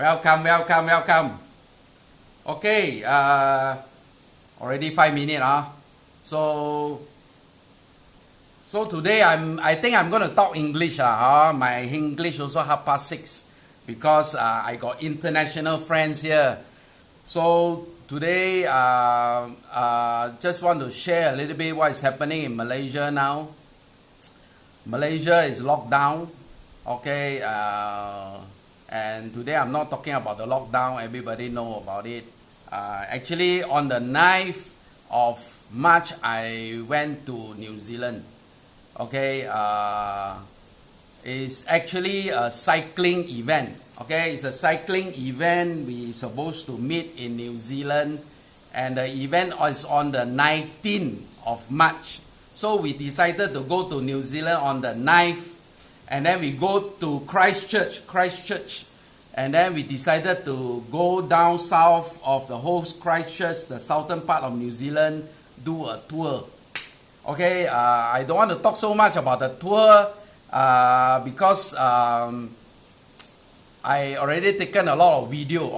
Welcome, welcome, welcome. Okay, already 5 minutes. So today I think I'm gonna talk English. My English also 6:30 because I got international friends here. So today just want to share a little bit what is happening in Malaysia now. Malaysia is locked down. Okay. And today I'm not talking about the lockdown, everybody know about it. Actually on the 9th of March I went to New Zealand. Okay, it's actually a cycling event. Okay, it's a cycling event. We supposed to meet in New Zealand and the event is on the 19th of March. So we decided to go to New Zealand on the 9th. And then we go to Christchurch, and then we decided to go down south of the whole Christchurch, the southern part of New Zealand, do a tour. Okay, I don't want to talk so much about the tour because I already taken a lot of video.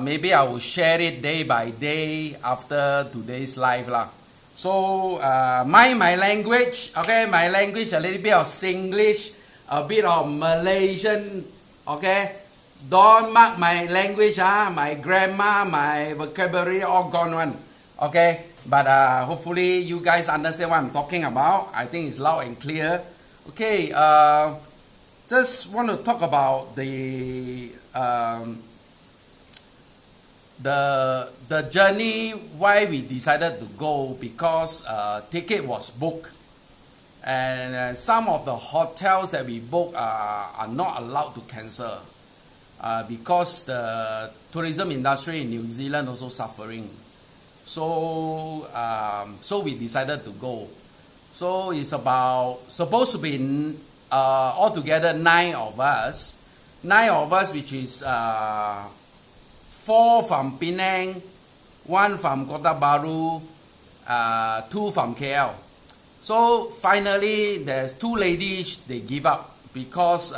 Maybe I will share it day by day after today's live lah. So my language, okay, my language, a little bit of Singlish, a bit of Malaysian, okay. Don't mark my language, my grammar, my vocabulary all gone one, okay. But hopefully you guys understand what I'm talking about. I think it's loud and clear. Okay, just want to talk about the journey, why we decided to go, because ticket was booked and some of the hotels that we booked are not allowed to cancel because the tourism industry in New Zealand also suffering. So we decided to go. So it's supposed to be altogether 9 of us, which is 4 from Penang, 1 from Kota Baru, 2 from KL. So finally, there's 2 ladies, they give up because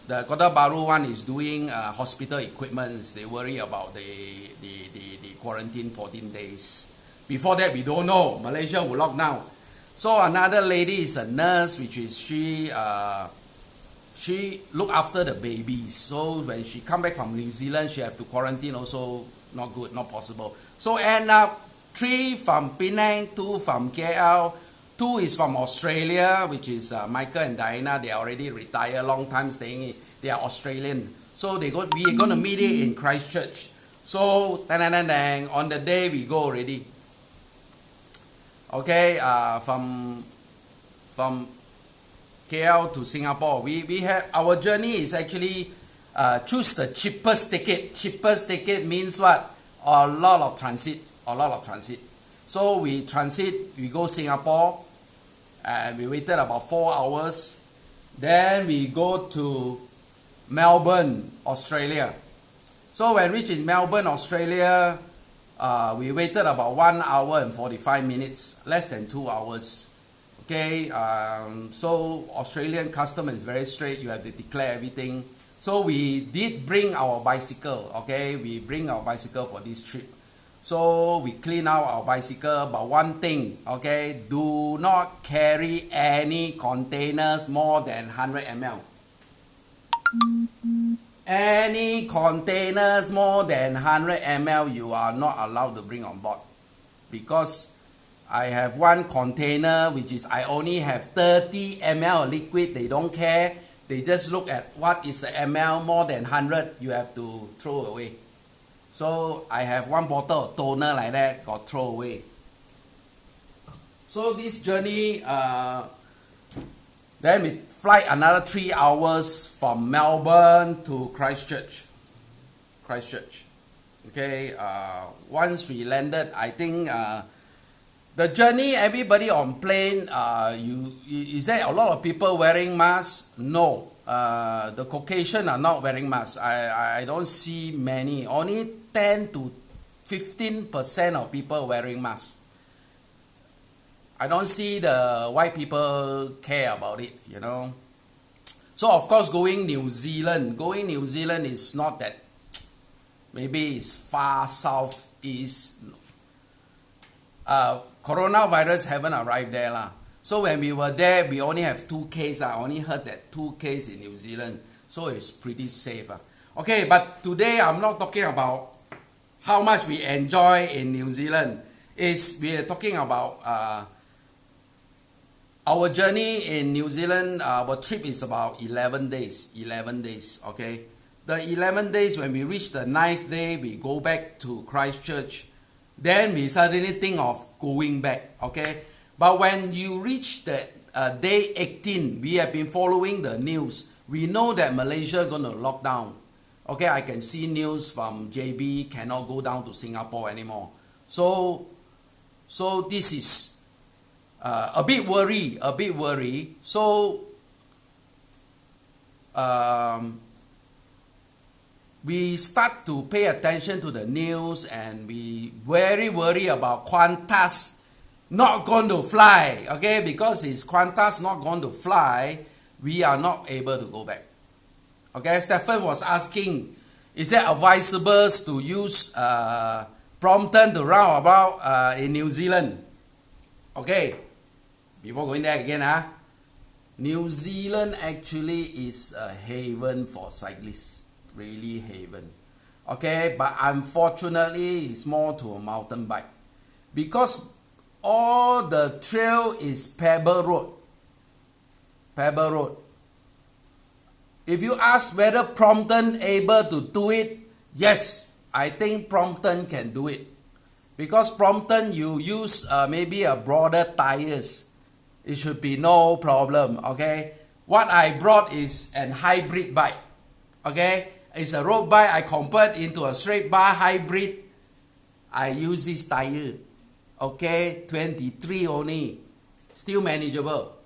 the Kota Baru one is doing hospital equipment. They worry about the quarantine 14 days. Before that, we don't know. Malaysia will lock down. So another lady is a nurse, which is she look after the babies. So when she come back from New Zealand, she have to quarantine also. Not good, not possible. So end up 3 from Penang, 2 from KL, 2 is from Australia, which is Michael and Diana. They already retired, long time staying. They are Australian. So we are going to meet it in Christchurch. So on the day we go already. Okay, from KL to Singapore, we have our journey is actually choose the cheapest ticket. Cheapest ticket means what? A lot of transit. So we go Singapore, and we waited about 4 hours. Then we go to Melbourne, Australia. So when we reached Melbourne, Australia, we waited about 1 hour and 45 minutes, less than 2 hours. Okay, so Australian custom is very straight. You have to declare everything. So we did bring our bicycle. Okay, we bring our bicycle for this trip. So we clean out our bicycle. But one thing, okay, do not carry any containers more than 100 ml. Any containers more than 100 ml, you are not allowed to bring on board, because I have one container which is I only have 30 ml liquid. They don't care. They just look at what is the ml. More than 100, you have to throw away. So I have one bottle of toner like that, got throw away. So this journey, then we fly another 3 hours from Melbourne to Christchurch. Okay, once we landed, I think the journey, everybody on plane, is there a lot of people wearing masks? No. The Caucasian are not wearing masks. I don't see many. Only 10 to 15% of people wearing masks. I don't see the white people care about it, you know. So of course going New Zealand is not that, maybe it's far southeast. Coronavirus haven't arrived there lah. So when we were there, we only have 2 cases. I only heard that 2 cases in New Zealand. So it's pretty safe. Okay, but today I'm not talking about how much we enjoy in New Zealand. We are talking about our journey in New Zealand. Our trip is about 11 days. 11 days, okay? The 11 days, when we reach the 9th day, we go back to Christchurch. Then we suddenly think of going back, okay? But when you reach the day 18, we have been following the news. We know that Malaysia going to lock down. Okay, I can see news from JB cannot go down to Singapore anymore. So this is a bit worry. So we start to pay attention to the news, and we very worry about Qantas not going to fly. Okay, because it's Qantas not going to fly, we are not able to go back. Okay, Stephen was asking, is it advisable to use Brompton to roundabout in New Zealand? Okay, before going there again, New Zealand actually is a haven for cyclists, really haven. Okay, but unfortunately it's more to a mountain bike, because all the trail is pebble road. Pebble road. If you ask whether Brompton able to do it, yes, I think Brompton can do it. Because Brompton you use maybe a broader tires. It should be no problem, okay? What I brought is an hybrid bike, okay? It's a road bike I convert into a straight bar hybrid. I use this tire, okay? 23 only, still manageable.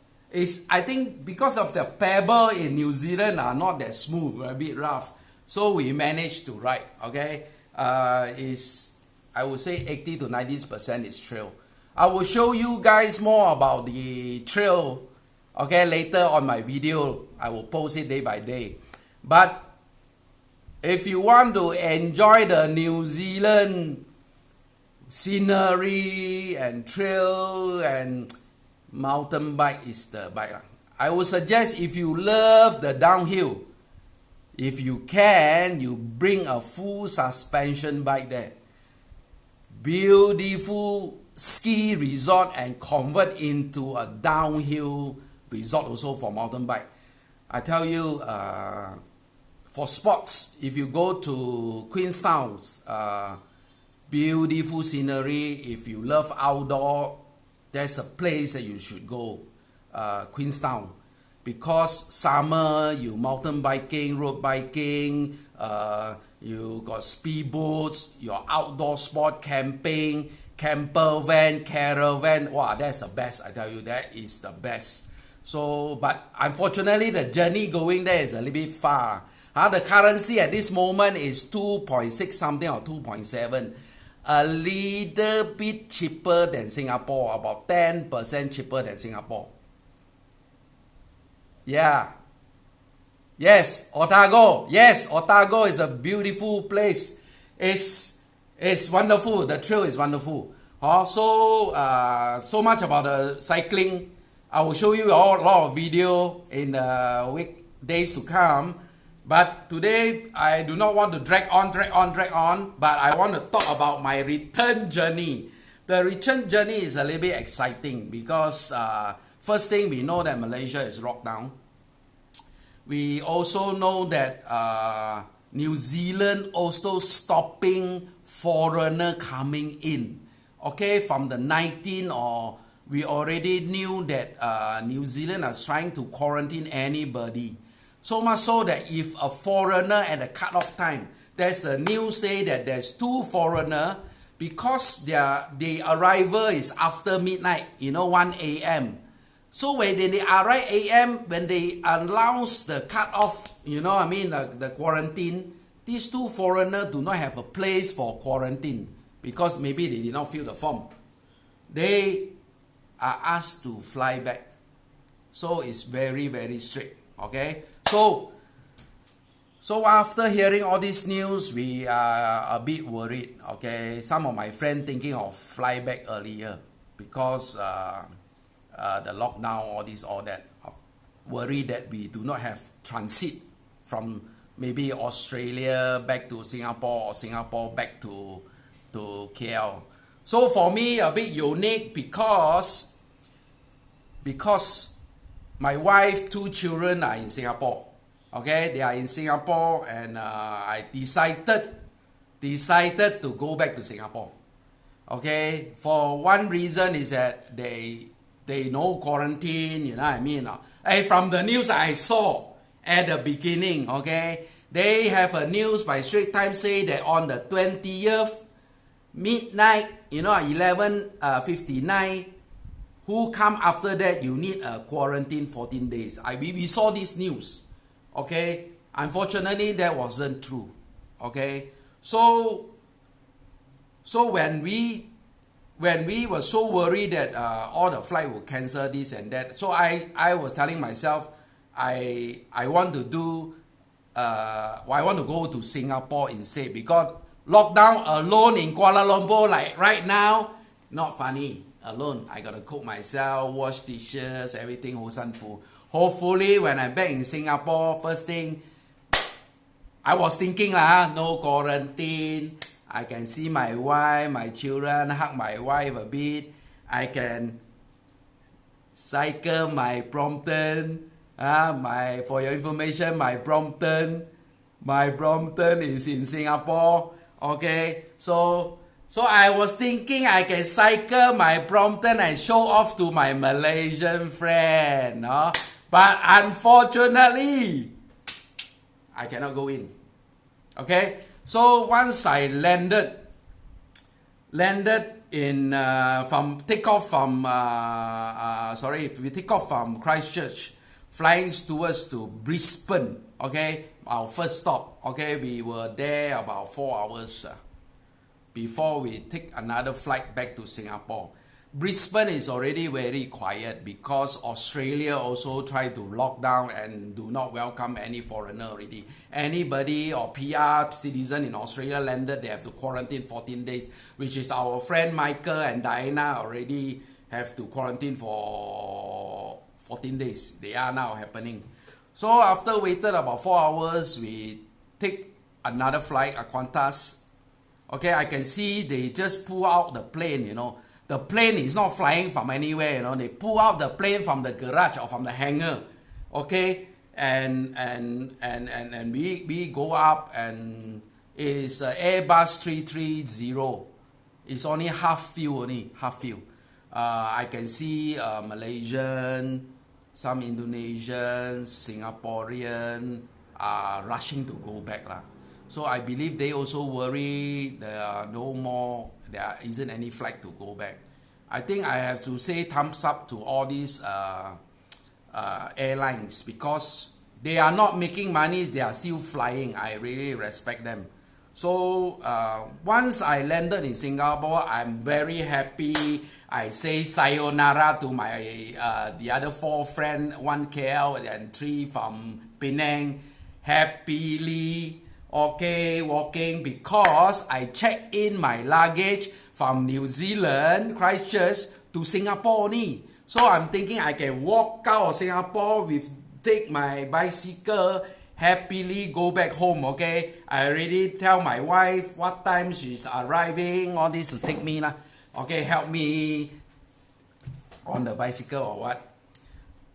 I think because of the pebble in New Zealand are not that smooth, a bit rough, so we managed to ride. Okay, I would say 80 to 90% is trail. I will show you guys more about the trail. Okay, later on my video, I will post it day by day. But if you want to enjoy the New Zealand scenery and trail and mountain bike, is the bike. I would suggest, if you love the downhill, if you can, you bring a full suspension bike there. Beautiful ski resort and convert into a downhill resort also for mountain bike. I tell you, for sports, if you go to Queenstown, beautiful scenery. If you love outdoor, there's a place that you should go, Queenstown, because summer you mountain biking, road biking, you got speedboats, your outdoor sport, camping, camper van, caravan. Wow, that's the best. I tell you, that is the best. So, but unfortunately, the journey going there is a little bit far. The currency at this moment is 2.6 something or 2.7. A little bit cheaper than Singapore, about 10% cheaper than Singapore. Yeah. Yes, Otago. Yes, Otago is a beautiful place. It's wonderful. The trail is wonderful. So much about the cycling. I will show you a lot of video in the weekdays to come. But today, I do not want to drag on, but I want to talk about my return journey. The return journey is a little bit exciting because first thing, we know that Malaysia is locked down. We also know that New Zealand also stopping foreigner coming in. Okay, from the 19th, or we already knew that New Zealand is trying to quarantine anybody. So much so that if a foreigner at the cut-off time, there's a news say that there's 2 foreigners, because their arrival is after midnight, 1 a.m. So when they arrive a.m., when they announce the cut-off, the quarantine, these 2 foreigners do not have a place for quarantine because maybe they did not fill the form. They are asked to fly back. So it's very, very strict, okay? So after hearing all this news, we are a bit worried. Okay, some of my friends thinking of fly back earlier because the lockdown, all that. Worry that we do not have transit from maybe Australia back to Singapore or Singapore back to KL. So for me, a bit unique because my wife, 2 children are in Singapore. Okay, they are in Singapore, and I decided to go back to Singapore. Okay, for one reason is that they no quarantine, you know what I mean? And from the news I saw at the beginning, okay, they have a news by Straits Times say that on the 20th midnight, you know, 11:59, who come after that, you need a quarantine 14 days. We saw this news. Okay, unfortunately that wasn't true. Okay, so when we were so worried that all the flight will cancel this and that, so I was telling myself I want to do I want to go to Singapore instead, because lockdown alone in Kuala Lumpur like right now, not funny. Alone, I gotta cook myself, wash dishes, everything wholesome food. Hopefully, when I'm back in Singapore, first thing, I was thinking no quarantine. I can see my wife, my children, hug my wife a bit. I can cycle my Brompton. For your information, my Brompton is in Singapore. Okay, so I was thinking I can cycle my Brompton and show off to my Malaysian friend. But unfortunately, I cannot go in. Okay, so once I landed in if we take off from Christchurch, flying towards to Brisbane. Okay, our first stop. Okay, we were there about 4 hours before we take another flight back to Singapore. Brisbane is already very quiet because Australia also tried to lock down and do not welcome any foreigner already. Anybody or PR citizen in Australia landed, they have to quarantine 14 days, which is our friend Michael and Diana already have to quarantine for 14 days. They are now happening. So after waited about 4 hours, we take another flight, a Qantas. Okay, I can see they just pull out the plane, you know. The plane is not flying from anywhere, you know. They pull out the plane from the garage or from the hangar. Okay, and we go up, and it's Airbus 330. It's only half fuel, I can see Malaysian, some Indonesians, Singaporean are rushing to go back lah. So I believe they also worry there isn't any flight to go back. I think I have to say thumbs up to all these airlines, because they are not making money, they are still flying. I really respect them. So once I landed in Singapore, I'm very happy. I say sayonara to my the other 4 friends, 1 KL and 3 from Penang, happily. Okay, walking, because I checked in my luggage from New Zealand, Christchurch, to Singapore only. So I'm thinking I can walk out of Singapore take my bicycle, happily go back home. Okay, I already tell my wife what time she's arriving, all this to take me lah. Okay, help me on the bicycle or what.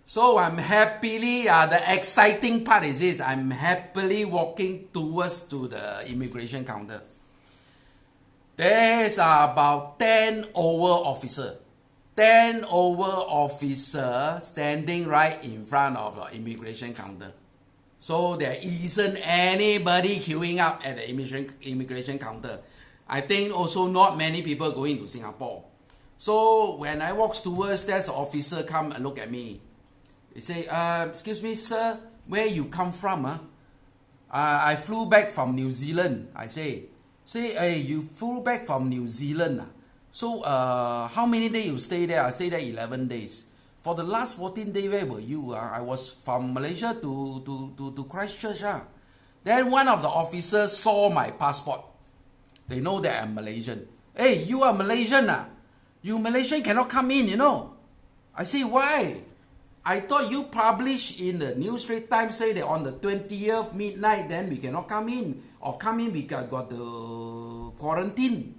So I'm happily, the exciting part is this, I'm happily walking towards to the immigration counter. There's about 10 over officer standing right in front of the immigration counter. So there isn't anybody queuing up at the immigration counter. I think also not many people going to Singapore. So when I walk towards, there's an officer come and look at me. He say, excuse me, sir, where you come from? I flew back from New Zealand. I say, hey, you flew back from New Zealand? So how many days you stay there? I stay there 11 days. for the last 14 days, where were you? I was from Malaysia to Christchurch. Then one of the officers saw my passport. They know that I'm Malaysian. Hey, you are Malaysian. You Malaysian cannot come in, you know. I say, why? I thought you published in the New Straits Times say that on the 20th midnight, then we cannot come in. Or come in, we got the quarantine.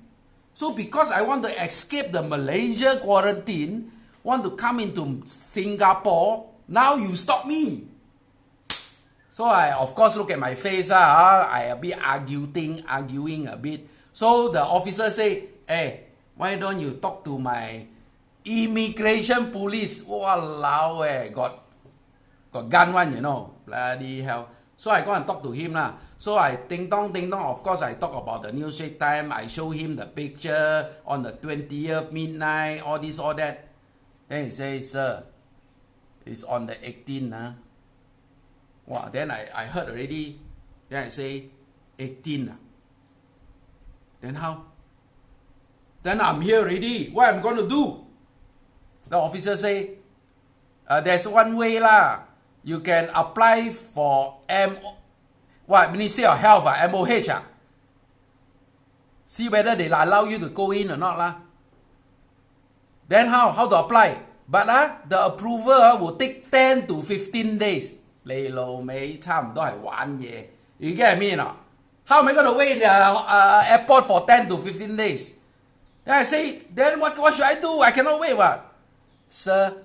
So because I want to escape the Malaysia quarantine, want to come into Singapore, now you stop me. So I, of course, look at my face. I a bit arguing a bit. So the officer say, hey, why don't you talk to my immigration police? Walao, got gun one, you know. Bloody hell. So I go and talk to him lah. So I ding dong. Of course, I talk about the New Straits Times. I show him the picture on the 20th midnight, all this, all that. Then he say, sir, it's on the 18th. Wow, then I heard already. Then I say, 18. Then how? Then I'm here already. What I'm going to do? The officer say, there's one way lah. You can apply for Ministry of Health, MOH. See whether they allow you to go in or not lah. Then how to apply? But the approval will take 10 to 15 days. 你老味差唔多係玩嘢. You get me or not? How am I going to wait in the airport for 10 to 15 days? Then I say, then what should I do? I cannot wait. What? Sir,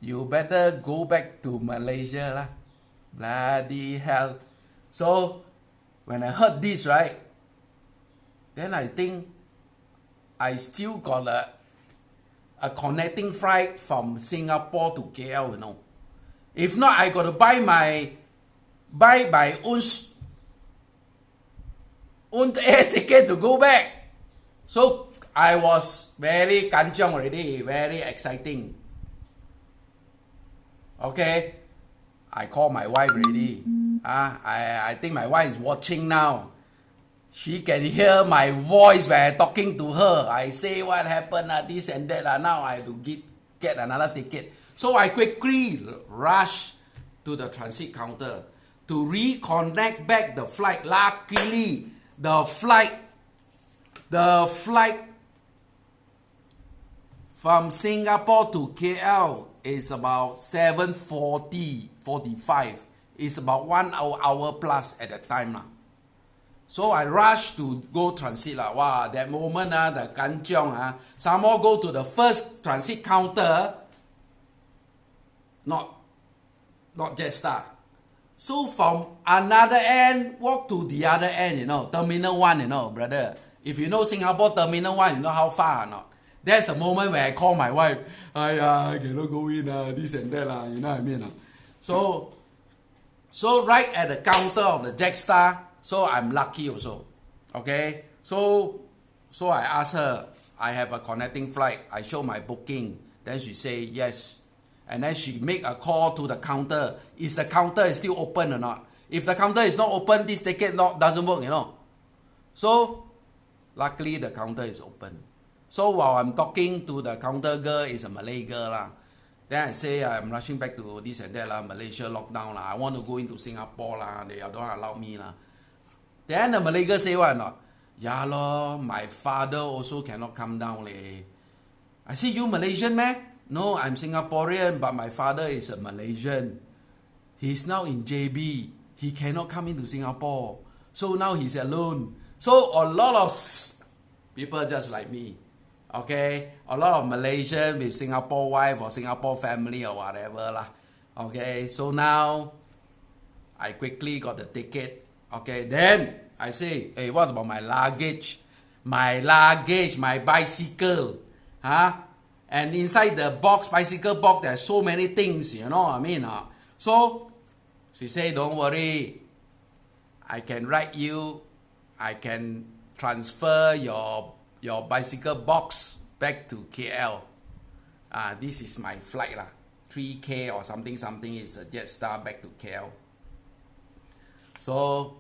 you better go back to Malaysia lah. Bloody hell. So, when I heard this, right, then I think I still got a connecting flight from Singapore to KL, you know. If not, I got to buy my own air ticket to go back. So I was very kanchiong already, very exciting. Okay, I call my wife already. I think my wife is watching now. She can hear my voice when I'm talking to her. I say what happened, this and that. Now I have to get another ticket. So I quickly rush to the transit counter to reconnect back the flight. Luckily, the flight from Singapore to KL is about 7:45. It's about 1 hour plus at that time. So I rushed to go transit. Wow, that moment, the kanchiong. Some more go to the first transit counter. Not Jetstar. So from another end, walk to the other end, you know, Terminal 1, you know, brother. If you know Singapore Terminal 1, you know how far or not. That's the moment where I call my wife. I cannot go in, this and that, you know what I mean? So right at the counter of the Jetstar, so I'm lucky also. Okay? So I asked her, I have a connecting flight. I show my booking. Then she say yes. And then she make a call to the counter. Is the counter still open or not? If the counter is not open, this ticket doesn't work, you know. So, luckily the counter is open. So while I'm talking to the counter girl, is a Malay girl. Then I say I'm rushing back to this and that, Malaysia lockdown. I want to go into Singapore. They don't allow me. Then the Malay girl say what not? Yeah lor, my father also cannot come down. I say, you Malaysian man? No, I'm Singaporean, but my father is a Malaysian. He's now in JB. He cannot come into Singapore. So now he's alone. So a lot of people just like me. Okay? A lot of Malaysian with Singapore wife or Singapore family or whatever. Okay? So now, I quickly got the ticket. Okay? Then, I say, hey, what about my luggage? My bicycle. And inside the bicycle box, there's so many things, you know what I mean? So, she say, don't worry. I can write you. I can transfer your bicycle box back to KL. This is my flight. 3K or something is a Jetstar back to KL. So,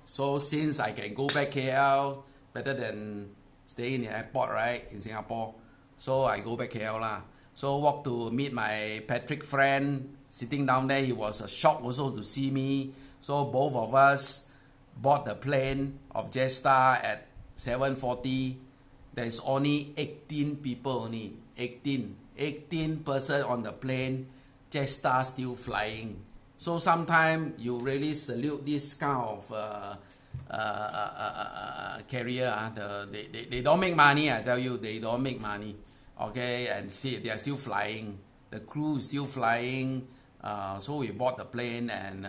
so since I can go back KL, better than stay in the airport, right, in Singapore. So I go back KL. So walk to meet my Patrick friend sitting down there. He was a shock also to see me. So both of us bought the plane of Jetstar at 7:40. There's only 18 people only. 18 person on the plane. Jetstar still flying. So sometimes you really salute this kind of carrier. They don't make money, I tell you. They don't make money. Okay, and see, they are still flying. The crew is still flying. So we bought the plane, and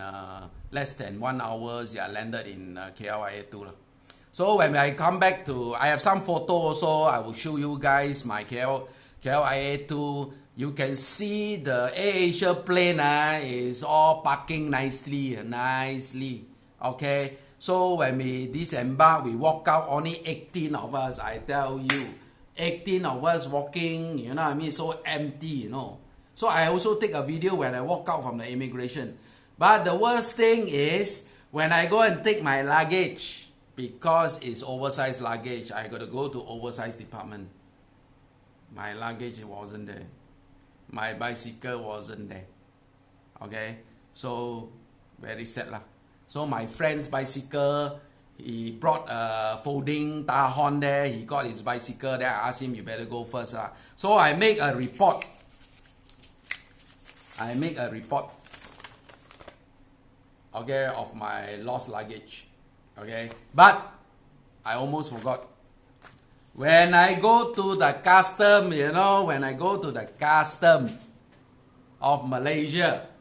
less than 1 hour, I landed in KLIA2. So when I come back to, I have some photo also. I will show you guys my KLIA2. You can see the AirAsia plane is all parking nicely. Okay. So when we disembark, we walk out, only 18 of us, I tell you. 18 of us walking, you know what I mean? So empty, you know. So I also take a video when I walk out from the immigration. But the worst thing is, when I go and take my luggage, because it's oversized luggage, I got to go to oversized department. My luggage wasn't there. My bicycle wasn't there. Okay, so very sad lah. So my friend's bicycle, he brought a folding tahon there. He got his bicycle. Then I asked him, you better go first lah. So I make a report. Okay, of my lost luggage. Okay, but I almost forgot. When I go to the custom, you know, when I go to the custom of Malaysia,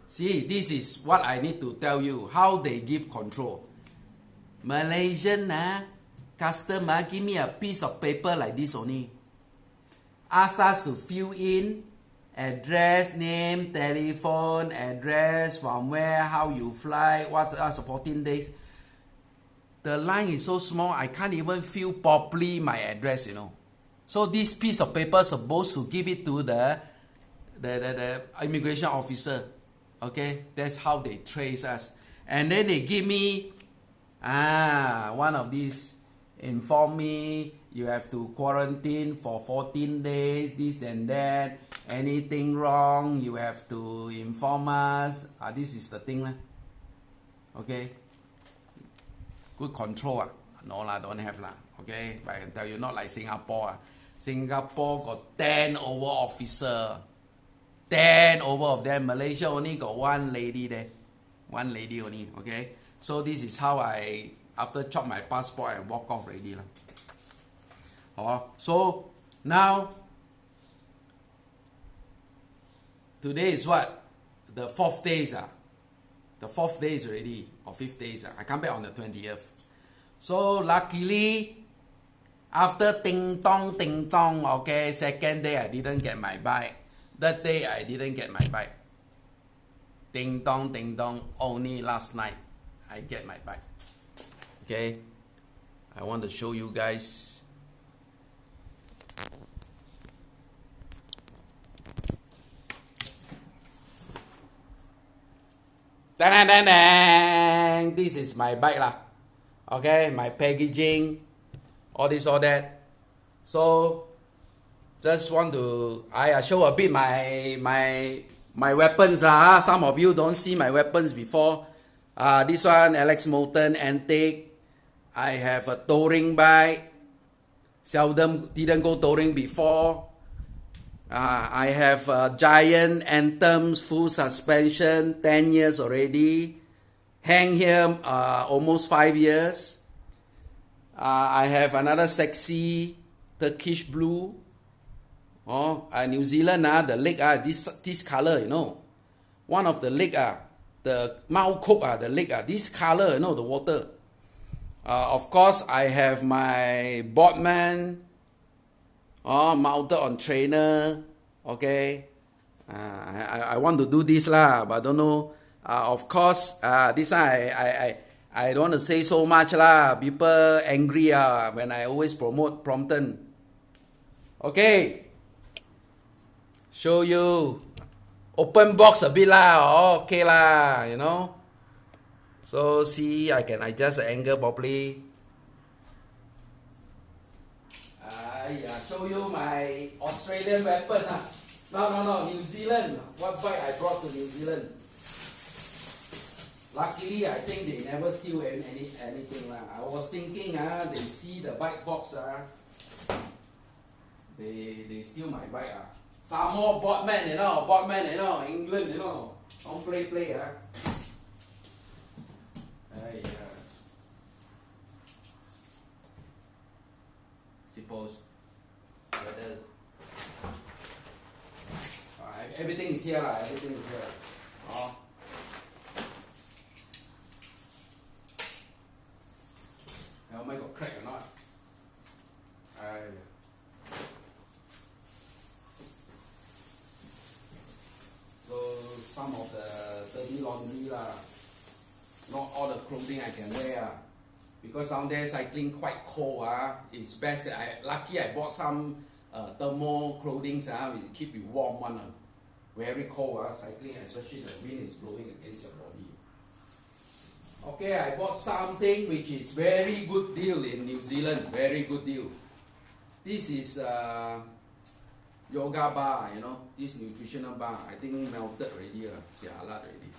see, this is what I need to tell you, how they give control. Malaysian custom give me a piece of paper like this only. Ask us to fill in address, name, telephone, address, from where, how you fly, what's 14 days. The line is so small, I can't even fill properly my address, you know. So this piece of paper supposed to give it to the immigration officer. Okay, that's how they trace us. And then they give me one of these, inform me you have to quarantine for 14 days, this and that. Anything wrong, you have to inform us. This is the thing. Okay. Good control. No lah, don't have lah. Okay, but I can tell you, not like Singapore. Singapore got 10 over officer. 10 over of them. Malaysia only got one lady there. One lady only. Okay. So this is how I, after chop my passport, I walk off already lah. So now, today is what? The 4th days. The 4th days already, or 5th days. I come back on the 20th. So luckily, after ting tong, okay, 2nd day I didn't get my bike. 3rd day I didn't get my bike. Ting tong, only last night I get my bike. Okay, I want to show you guys. This is my bike lah. Okay, my packaging, all this, all that. So just want to show a bit my weapons lah. Some of you don't see my weapons before. This one, Alex Moulton Antique. I have a touring bike. Seldom didn't go touring before. I have a Giant Anthems full suspension, 10 years already. Hang here almost 5 years. I have another sexy Turkish blue. New Zealand, the leg, this color, you know. One of the leg, the Mount Cook, the leg, this color, you know, the water. Of course, I have my Boardman. Mounted on trainer. Okay, I want to do this lah, but I don't know. Of course, this one I don't want to say so much lah. People angry when I always promote Brompton. Okay, show you open box a bit lah. Okay lah, you know. So see, I can adjust the angle properly. Show you my Australian weapon. No, New Zealand. What bike I brought to New Zealand? Luckily, I think they never steal anything lah. I was thinking, they see the bike box, they steal my bike. Some more Boardman, England, don't play, Suppose. Whether, everything is here, everything is here. Oh. Helmet got cracked or not? So some of the dirty laundry lah. Not all the clothing I can wear. Because down there cycling quite cold. It's best that lucky I bought some thermal clothing will keep you warm one. Very cold cycling, especially the wind is blowing against your body. Okay, I bought something which is very good deal in New Zealand. Very good deal. This is yoga bar, this nutritional bar. I think melted already, jialat already.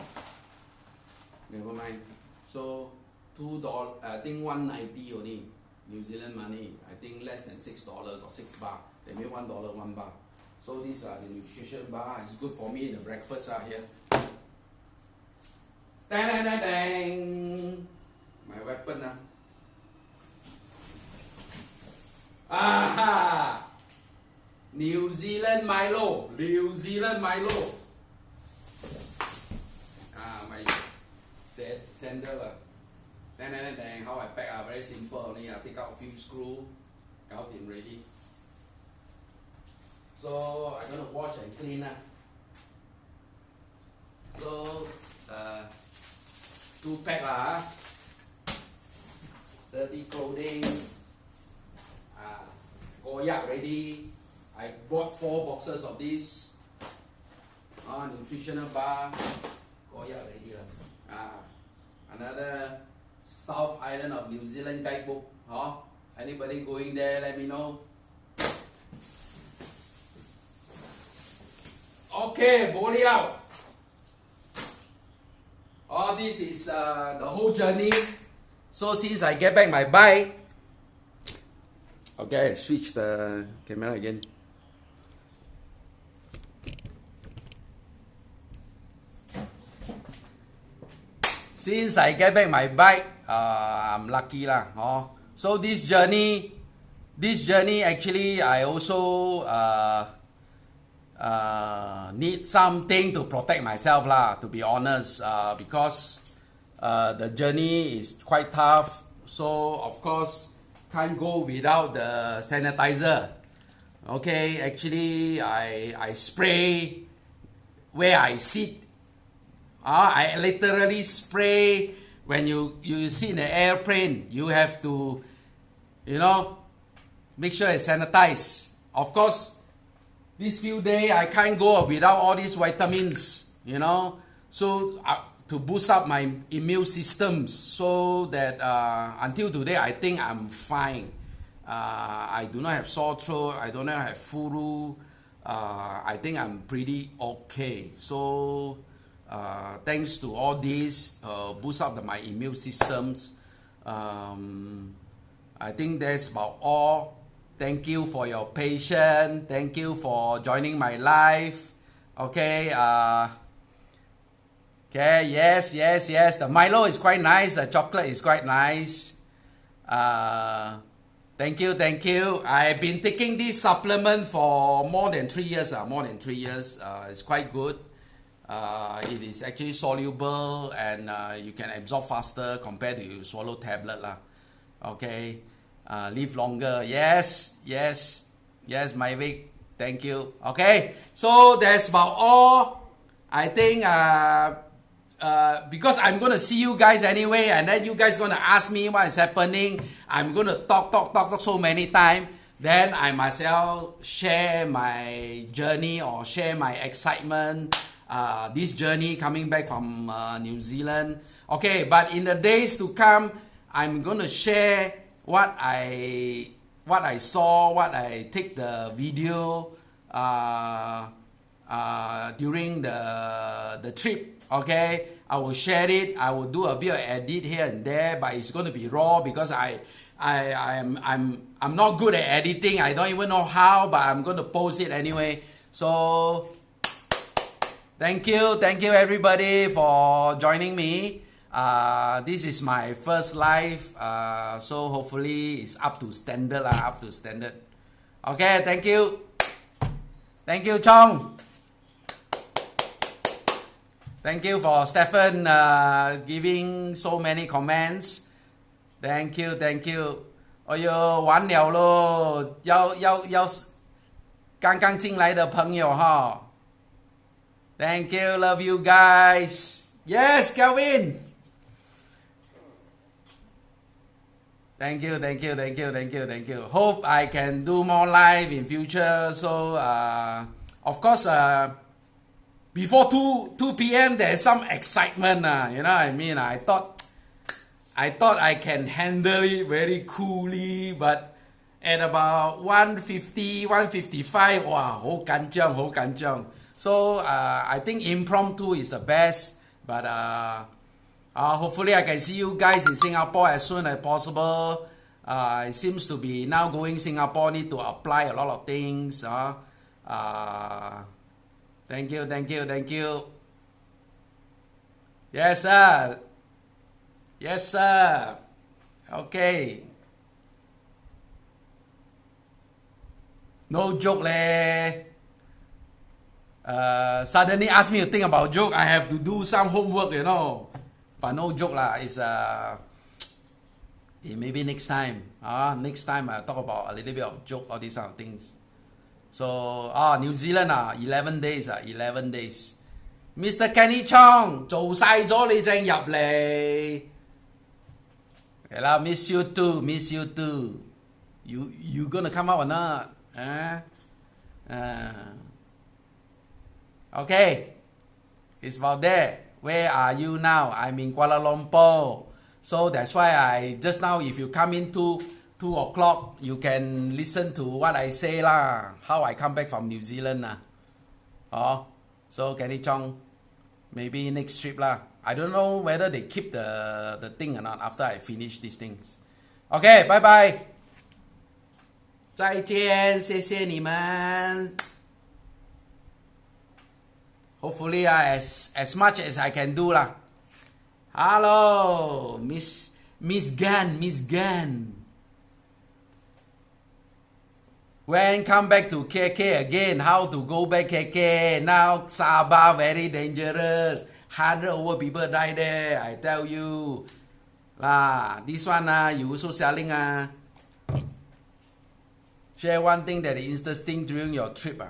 Never mind. So $2, I think $1.90 only, New Zealand money. I think less than $6 or 6 bar. They made $1 1 bar. So these are the nutrition bar. It's good for me in the breakfast here. Dang, dang, dang, dang. My weapon. Aha! New Zealand Milo. New Zealand Milo. My sandal. Dang, dang, dang. How I pack very simple only. I take out a few screws. Got it ready. So I'm gonna wash and clean. So 2 pack dirty clothing. Koyak ready. I bought 4 boxes of this. Nutritional bar. Koyak ready. Another South Island of New Zealand guidebook. Anybody going there, let me know. Okay, body out. This is the whole journey. So since I get back my bike, okay, switch the camera again. Since I get back my bike, I'm lucky lah. So this journey actually I also need something to protect myself lah, to be honest, because the journey is quite tough. So of course can't go without the sanitizer. Okay, actually I spray where I sit. I literally spray. When you sit in the airplane, you have to, make sure it's sanitized. Of course, these few days I can't go without all these vitamins, so to boost up my immune systems, so that until today I think I'm fine. I do not have sore throat, I do not have flu. I think I'm pretty okay. So thanks to all this, boost up my immune systems. I think that's about all. Thank you for your patience. Thank you for joining my live. Okay. Okay. Yes. The Milo is quite nice. The chocolate is quite nice. Thank you. I've been taking this supplement for more than 3 years. It's quite good. It is actually soluble and you can absorb faster compared to you swallow tablet lah. Okay. Live longer. Yes, my Vic. Thank you. Okay, so that's about all. I think because I'm gonna see you guys anyway, and then you guys gonna ask me what is happening. I'm gonna talk so many times. Then I myself share my journey or share my excitement. This journey coming back from New Zealand. Okay, but in the days to come, I'm gonna share what I saw, what I take the video, during the trip. Okay, I will share it. I will do a bit of edit here and there, but it's going to be raw because I'm not good at editing. I don't even know how, but I'm going to post it anyway. So thank you everybody for joining me. This is my first live, so hopefully it's up to standard lah, up to standard. Okay, thank you Chong. Thank you for Stephen giving so many comments. Thank you. 哎呦，完了咯，要刚刚进来的朋友哈。Thank you, love you guys. Yes, Kelvin. Thank you. Hope I can do more live in future. So, of course, before 2 p.m. there's some excitement. You know what I mean? I thought I can handle it very coolly, but at about 1:50, 1:55, wow, 好緊張. So I think impromptu is the best, but hopefully I can see you guys in Singapore as soon as possible. It seems to be now going Singapore need to apply a lot of things. Thank you. Yes, sir. Okay. No joke leh. Suddenly ask me to think about joke. I have to do some homework, you know. But no joke lah. It's maybe next time. Next time I'll talk about a little bit of joke, all these kind of things. So New Zealand 11 days 11 days. Mr. Kenny Chong 做晒咗你正入嚟。Okay lah, miss you too. You gonna come out or not? Okay, it's about there. Where are you now? I'm in Kuala Lumpur. So that's why I just now, if you come in 2 o'clock, you can listen to what I say lah. How I come back from New Zealand lah. So Kenny Chong, maybe next trip lah. I don't know whether they keep the thing or not after I finish these things. Okay, bye bye. 再见，谢谢你们。Hopefully as much as I can do lah. Hello, Miss Gan. When come back to KK again, how to go back KK? Now Sabah very dangerous. 100 over people die there, I tell you. This one you also selling Share one thing that is interesting during your trip.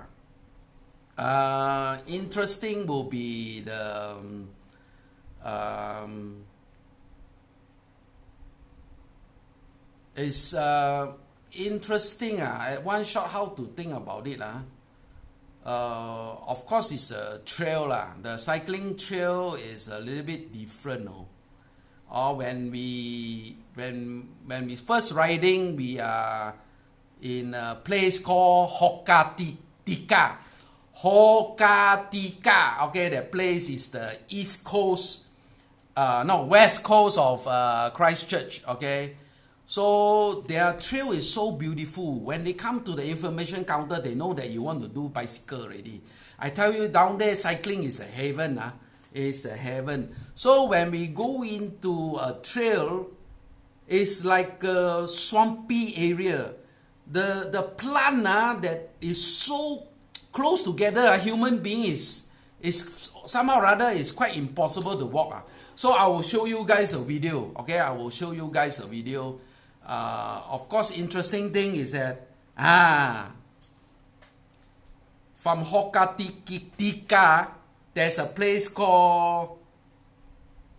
Interesting will be the it's interesting at one shot how to think about it of course it's a trail the cycling trail is a little bit different or when we first riding, we are in a place called Hokatika. Okay, that place is the west coast of Christchurch. Okay, so their trail is so beautiful. When they come to the information counter, they know that you want to do bicycle already. I tell you, down there cycling is a heaven. It's a heaven. So when we go into a trail, it's like a swampy area. The plant that is so close together, a human being is somehow rather is quite impossible to walk. So I will show you guys a video. Okay, I will show you guys a video. Of course, interesting thing is that from Hokatika, there's a place called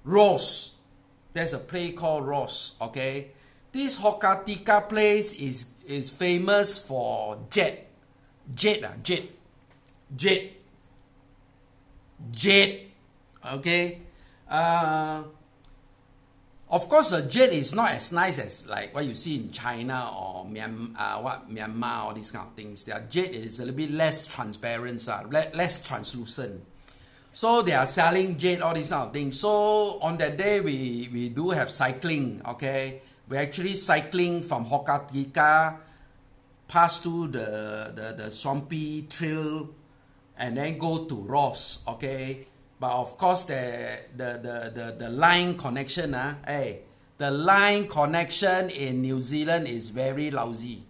Ross. Okay, this Hokatika place is famous for jet. Okay, Of course, the jet is not as nice as like what you see in China or Myanmar, all these kind of things. Their jet is a little bit less transparent, less translucent. So they are selling jet, all these kind of things. So on that day, we do have cycling, okay? We're actually cycling from Hokatika, pass through the swampy trail, and then go to Ross, okay? But of course, the line connection, the line connection in New Zealand is very lousy.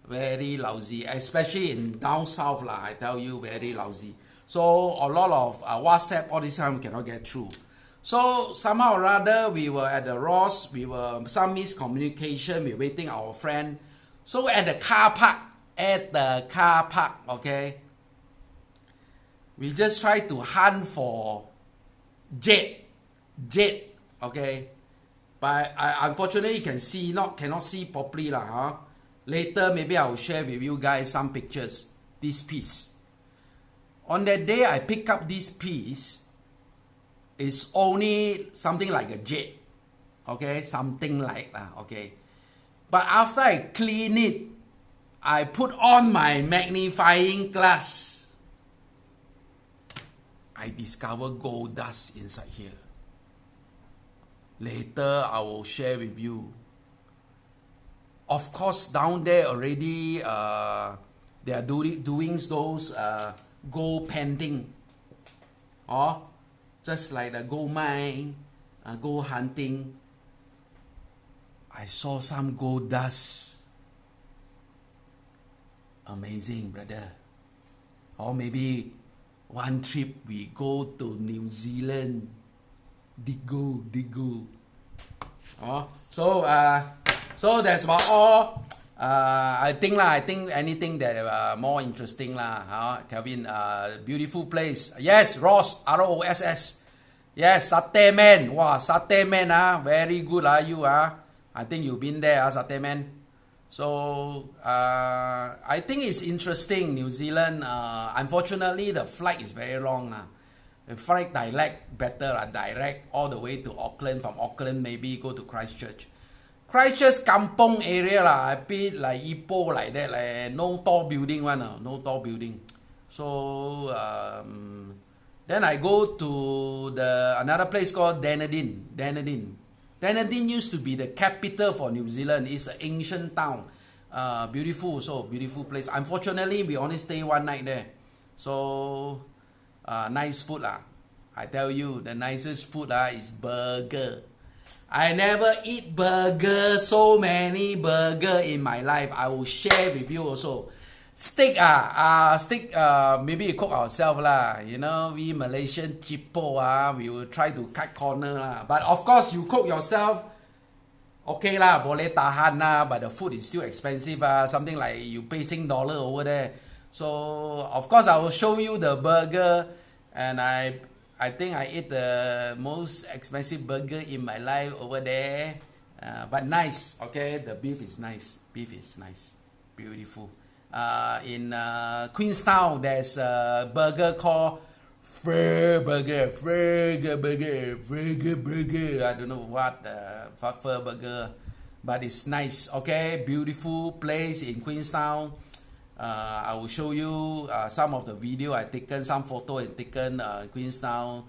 Very lousy, especially in down south, I tell you, very lousy. So a lot of WhatsApp, all this time we cannot get through. So somehow or other, we were at the Ross, we were some miscommunication, we waiting our friend. So at the car park, okay, we just try to hunt for jet, okay. But unfortunately, you cannot see properly lah. Later, maybe I will share with you guys some pictures. This piece. On that day, I pick up this piece. It's only something like a jet, okay, something like that, okay. But after I clean it, I put on my magnifying glass. I discover gold dust inside here. Later, I will share with you. Of course, down there already, they are doing those gold painting. Just like the gold mine, gold hunting. I saw some gold dust. Amazing, brother. Or maybe one trip we go to New Zealand, dig gold. So that's about all. I think anything that more interesting Kelvin, beautiful place. Yes, Ross, ROSS. Yes, Satay Man. Wow, Satay Man, very good you I think you've been there, Satay Man. So I think it's interesting, New Zealand. Unfortunately, the flight is very long. The flight direct all the way to Auckland. From Auckland, maybe go to Christchurch. Christchurch Kampong area a bit like Ipoh like that, like no tall building no tall building. So then I go to another place called Dunedin. Dunedin used to be the capital for New Zealand. It's an ancient town. Beautiful place. Unfortunately, we only stay one night there. So nice food I tell you, the nicest food is burger. I never eat so many burger in my life. I will share with you also. Steak maybe we cook ourselves You know, we Malaysian cheapo we will try to cut corner But of course, you cook yourself, okay boleh tahan but the food is still expensive Something like you pay $6 over there. So of course, I will show you the burger, and I think I ate the most expensive burger in my life over there. But nice, okay? The beef is nice. Beautiful. In Queenstown, there's a burger called Fur Burger. I don't know what Fur Burger, but it's nice, okay? Beautiful place in Queenstown. I will show you some of the video I taken, some photo I taken Queenstown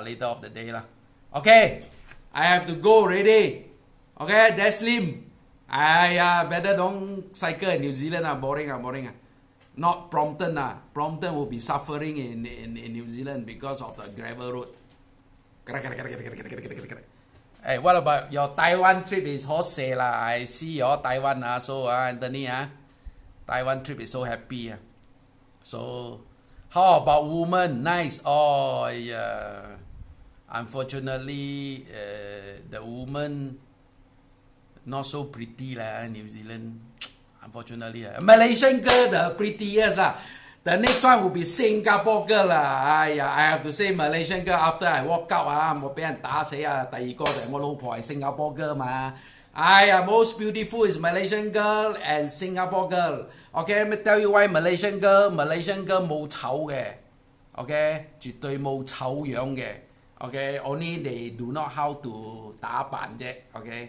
later of the day Okay, I have to go already. Okay, that's Slim. Better don't cycle in New Zealand boring. Not Brompton Brompton will be suffering in New Zealand because of the gravel road. Hey, what about your Taiwan trip? Is hot I see your Taiwan so Anthony Taiwan trip is so happy. So how about women? Nice. Oh yeah. Unfortunately, the woman not so pretty New Zealand. Unfortunately, Malaysian girl the prettiest The next one will be Singapore girl I have to say Malaysian girl. After I walk out我俾人打死第二個就係我老婆係Singapore girl most beautiful is Malaysian girl and Singapore girl. Okay, let me tell you why Malaysian girl 冇醜嘅 ，OK， 絕對冇醜樣嘅。Okay, only they do not how to 打板啫。Okay,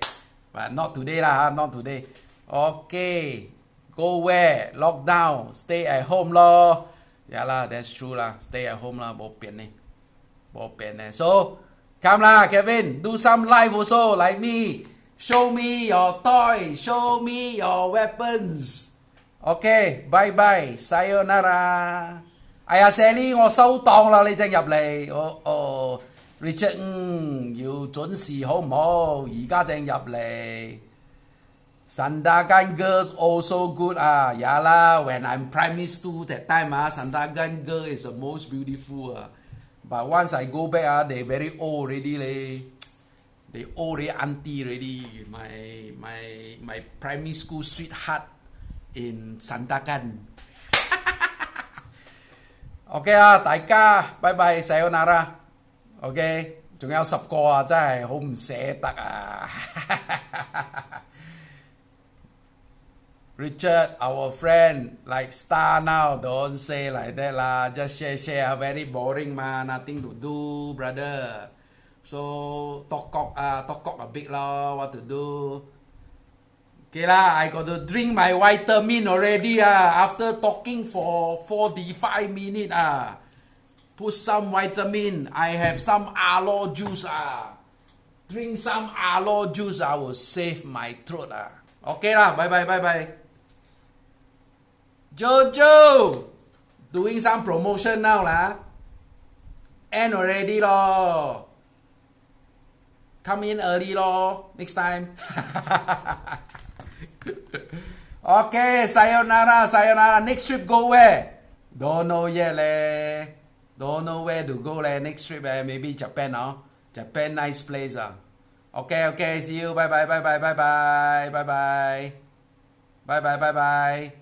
but not today 啦 not today. Okay, go where? Lockdown, stay at home 咯。Yeah 啦 that's true 啦 stay at home 啦，冇變呢，冇變呢。So, come 啦 Kevin, do some live also like me. Show me your toy, show me your weapons. Okay, bye bye, sayonara. 哎呀 Sally 我收檔啦，你正入嚟，Richard 要準時好唔好？而家正入嚟。Sandakan girls also good ah. Yeah lah, when I'm primary school that time Sandakan girl is the most beautiful But once I go back they very old already leh. They old already, auntie already. My primary school sweetheart in Sandakan. OK 大家拜拜 sayonara。OK， 仲有10個真係好唔捨得Richard, our friend, like star now, don't say like that lah. Just share, very boring nothing to do, brother. So talk a bit lah, what to do. Okay lah, I got to drink my vitamin already after talking for 45 minutes Put some vitamin. I have some aloe juice Drink some aloe juice. I will save my throat Okay lah, bye. Jojo, doing some promotion now lah. End already lor. Come in early lor, next time. Okay, sayonara. Next trip go where? Don't know yet leh. Don't know where to go leh. Next trip maybe Japan Japan nice place Okay, see you. Bye bye. Bye.